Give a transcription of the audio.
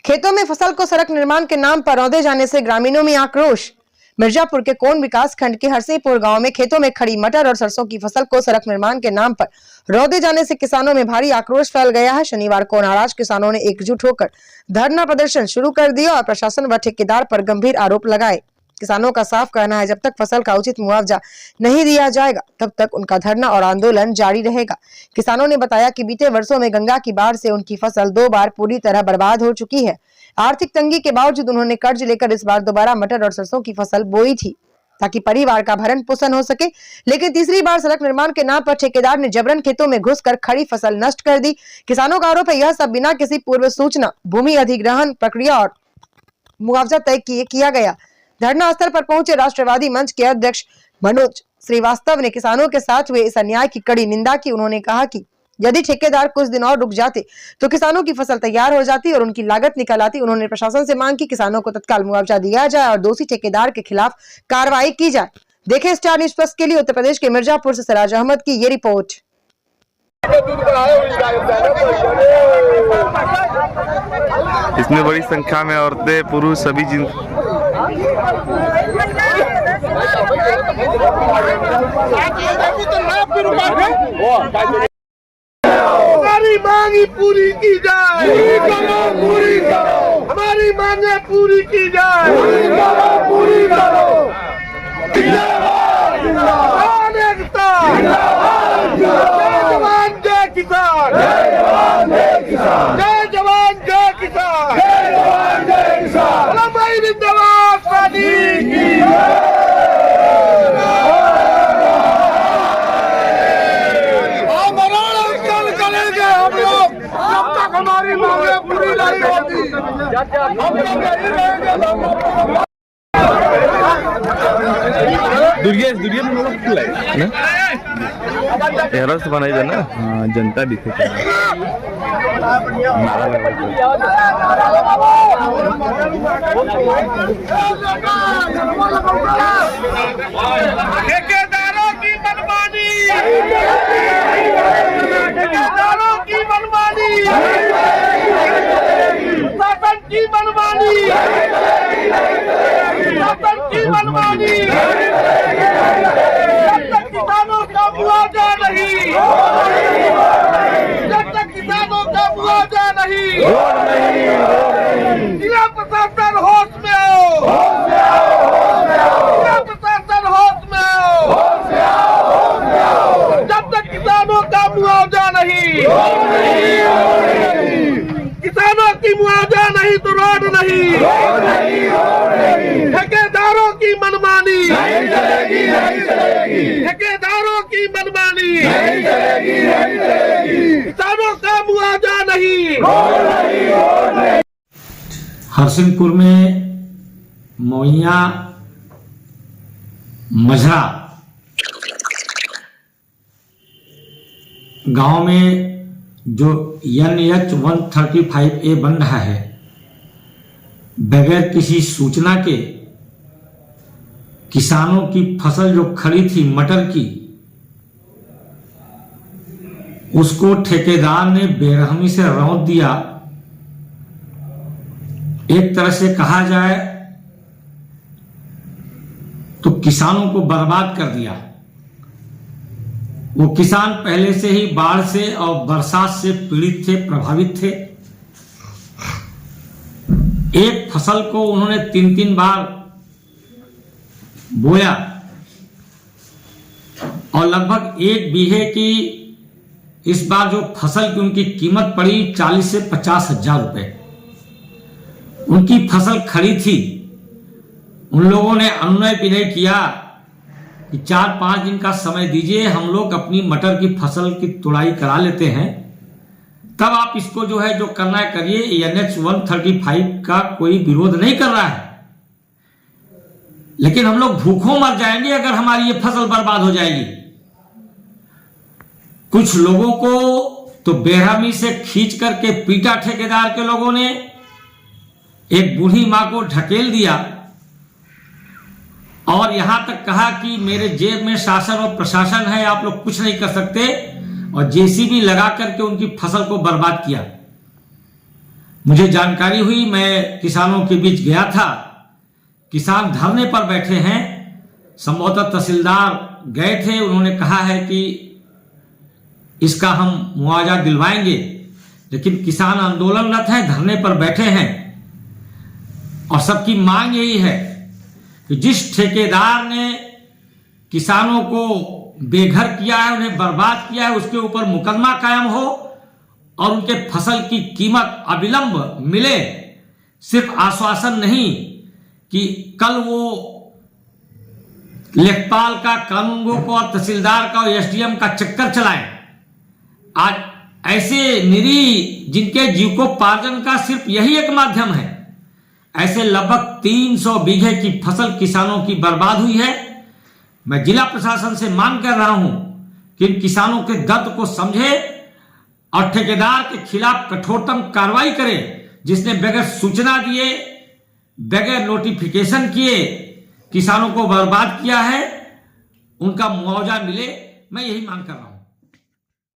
खेतों में फसल को सड़क निर्माण के नाम पर रौंदे जाने से ग्रामीणों में आक्रोश। मिर्जापुर के कोन विकास खंड के हरसीपुर गांव में खेतों में खड़ी मटर और सरसों की फसल को सड़क निर्माण के नाम पर रौंदे जाने से किसानों में भारी आक्रोश फैल गया है। शनिवार को नाराज किसानों ने एकजुट होकर धरना प्रदर्शन शुरू कर दिया और प्रशासन व ठेकेदार पर गंभीर आरोप लगाए। किसानों का साफ कहना है, जब तक फसल का उचित मुआवजा नहीं दिया जाएगा तब तक उनका धरना और आंदोलन जारी रहेगा। किसानों ने बताया कि बीते वर्षों में गंगा की बाढ़ से उनकी फसल 2 बार पूरी तरह बर्बाद हो चुकी है। आर्थिक तंगी के बावजूद उन्होंने कर्ज लेकर इस बार दोबारा मटर और सरसों की फसल बोई थी ताकि परिवार का भरण पोषण हो सके, लेकिन तीसरी बार सड़क निर्माण के नाम पर ठेकेदार ने जबरन खेतों में घुसकर खड़ी फसल नष्ट कर दी। किसानों का आरोप है, यह सब बिना किसी पूर्व सूचना भूमि अधिग्रहण प्रक्रिया और मुआवजा तय किया गया। धरना स्थल पर पहुंचे राष्ट्रवादी मंच के अध्यक्ष मनोज श्रीवास्तव ने किसानों के साथ हुए इस अन्याय की कड़ी निंदा की। उन्होंने कहा कि यदि ठेकेदार कुछ दिन और रुक जाते तो किसानों की फसल तैयार हो जाती और उनकी लागत निकल आती। उन्होंने प्रशासन से मांग की किसानों को तत्काल मुआवजा दिया जाए और दोषी ठेकेदार के खिलाफ कार्रवाई की जाए। देखें स्टार न्यूज प्लस के लिए उत्तर प्रदेश के मिर्जापुर से सिराज अहमद की ये रिपोर्ट। इसमें बड़ी संख्या में औरतें, पुरुष सभी हमारी मांगी पूरी की जाए, पूरी करो, हमारी मांगे पूरी की जाए, पूरी करो। जिंदाबाद जिंदाबाद जय जवान जय किसान, जय जवान जय किसान, जय जवान जय किसान, जय जवान जय किसान। भाई जिंदाबाद पानी की हमारी मांगे पूरी नहीं होती, हम लोग यही रहेंगे। दुर्गे में लोग एरस बनाई दे ना। हाँ, जनता दिखे नारा लगा ठेकेदारों की मनमानी, ठेकेदारों की मनमानी, शासन की मनमानी, शासन की मनमानी। जब तक किसानों का मुआवजा नहीं, जब तक किसानों का मुआवजा नहीं, जिला प्रशासन होश में आओ, जिला प्रशासन होश में आओ। जब तक किसानों का मुआवजा नहीं, किसानों की मुआवजा नहीं तो रोड नहीं, ठेकेदारों की मनमानी नहीं चलेगी, नहीं चलेगी, ठेकेदारों की मनमानी नहीं चलेगी, नहीं चलेगी, किसानों का मुआवजा नहीं। हरसिंहपुर में मोइया मझरा गांव में जो NH 135A बन रहा है, बगैर किसी सूचना के किसानों की फसल जो खड़ी थी मटर की, उसको ठेकेदार ने बेरहमी से रौंद दिया। एक तरह से कहा जाए तो किसानों को बर्बाद कर दिया। वो किसान पहले से ही बाढ़ से और बरसात से पीड़ित थे, प्रभावित थे। एक फसल को उन्होंने 3-3 बार बोया और लगभग 1 बीघे की इस बार जो फसल की उनकी कीमत पड़ी 40 से 50 हजार रुपए। उनकी फसल खड़ी थी। उन लोगों ने अनुनय भी नहीं किया कि 4-5 दिन का समय दीजिए, हम लोग अपनी मटर की फसल की तुड़ाई करा लेते हैं, तब आप इसको जो है जो करना है करिए। NH 135 का कोई विरोध नहीं कर रहा है, लेकिन हम लोग भूखों मर जाएंगे अगर हमारी ये फसल बर्बाद हो जाएगी। कुछ लोगों को तो बेरहमी से खींच करके पीटा ठेकेदार के लोगों ने, एक बूढ़ी मां को ढकेल दिया और यहां तक कहा कि मेरे जेब में शासन और प्रशासन है, आप लोग कुछ नहीं कर सकते, और JCB लगा करके उनकी फसल को बर्बाद किया। मुझे जानकारी हुई, मैं किसानों के बीच गया था। किसान धरने पर बैठे हैं, संभवतः तहसीलदार गए थे, उन्होंने कहा है कि इसका हम मुआवजा दिलवाएंगे, लेकिन किसान आंदोलनरत हैं, धरने पर बैठे हैं और सबकी मांग यही है कि जिस ठेकेदार ने किसानों को बेघर किया है, उन्हें बर्बाद किया है, उसके ऊपर मुकदमा कायम हो और उनके फसल की कीमत अविलंब मिले। सिर्फ आश्वासन नहीं कि कल वो लेखपाल का, कानूनगो को और तहसीलदार का और एसडीएम का चक्कर चलाएं। आज ऐसे निरीह जिनके जीविकोपार्जन का सिर्फ यही एक माध्यम है, ऐसे लगभग 300 बीघे की फसल किसानों की बर्बाद हुई है। मैं जिला प्रशासन से मांग कर रहा हूं कि इन किसानों के दर्द को समझे और ठेकेदार के खिलाफ कठोरतम कार्रवाई करे, जिसने बगैर सूचना दिए, बगैर नोटिफिकेशन किए किसानों को बर्बाद किया है, उनका मुआवजा मिले। मैं यही मांग कर रहा हूं।